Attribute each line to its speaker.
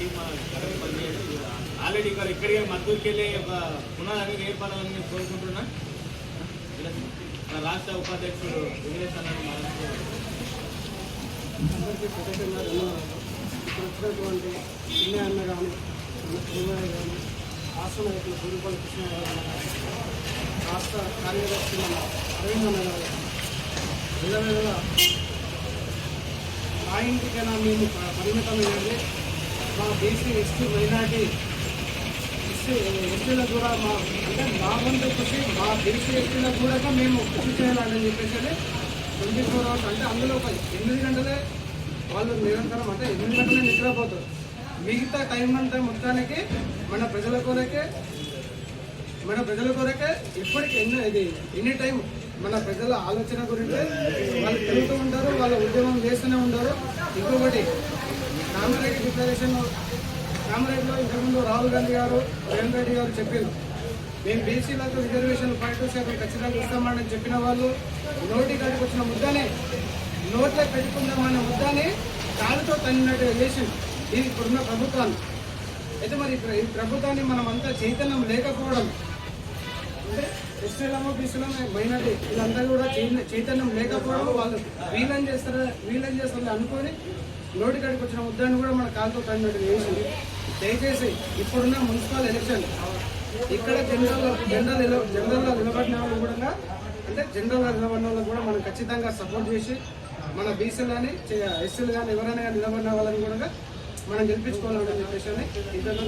Speaker 1: Team correct పనిచేయదు. Already ఇక్కడికి మద్దతుకి వెళ్ళే ఒక పునాది ఏర్పడాలని నేను కోరుకుంటున్నా. మన రాష్ట్ర ఉపాధ్యక్షుడు వెంకటేష్ అన్న
Speaker 2: అందరికీ ప్రత్యేకంగా ఇక్కడ వచ్చినటువంటి చిన్న అన్న కానీ మన తిరుమల కానీ రాష్ట్ర నాయకులు పూర్వపల్లి కృష్ణ గారు రాష్ట్ర కార్యదర్శి మన అరవింద్ అన్న గారు విధంగా మా ఇంటికైనా మేము పరిమితమైనది. మా బీసీ ఎస్టీ మైనార్టీ ఎస్టీలకు కూడా అంటే మా వంతు కృషి మా బీసీ ఎస్టీలకు కూడా మేము కృషి చేయాలని చెప్పేసి 24 hours అంటే అందులో 8 గంటలే వాళ్ళు నిరంతరం అంటే 8 గంటలే నిద్రపోతారు. మిగతా టైం అంతా మొత్తానికి మన ప్రజల కొరకే ఇప్పటికి ఎనీ టైం మన ప్రజల ఆలోచన గురించి వాళ్ళు తిరుగుతూ ఉంటారు, వాళ్ళ ఉద్యమం చేస్తూనే ఉంటారు. ఇంకొకటి కామరెడ్డి డిక్లరేషన్ కామరెడ్డిలో ఇంతకుముందు రాహుల్ గాంధీ గారు రేవంత్ రెడ్డి గారు చెప్పారు, మేము బీసీలకు రిజర్వేషన్ 5% ఖచ్చితంగా ఇస్తామని చెప్పిన వాళ్ళు నోటి కాడికి వచ్చిన ముద్దానే నోట్లో పెట్టుకుందామన్న ముద్దానే కాలుతో తన్నినట్టుగా చేసింది ఇది ఇప్పుడున్న ప్రభుత్వాన్ని. అయితే మరి ఈ ప్రభుత్వాన్ని మనం అంతా చైతన్యం లేకపోవడం అంటే ఎస్టీలమో బీసీలమో మైనార్టీ వీళ్ళంతా కూడా చైతన్యం లేకపోవడం వాళ్ళు వీళ్ళని చేస్తారు అనుకొని నోటి కాడికి వచ్చిన ముద్దాన్ని కూడా మన కాలుతో తన్నినట్టుగా చేసింది. దయచేసి ఇప్పుడున్న మున్సిపల్ ఎలక్షన్ ఇక్కడ జనరల్లో నిలబడిన వాళ్ళు కూడా అంటే జనరల్గా నిలబడిన వాళ్ళకి కూడా మనం ఖచ్చితంగా సపోర్ట్ చేసి మన బీసీలు కానీ ఎస్సీలు కానీ ఎవరైనా కానీ నిలబడిన వాళ్ళని కూడా మనం గెలిపించుకోవాలని చెప్పేసి ఇద్దరు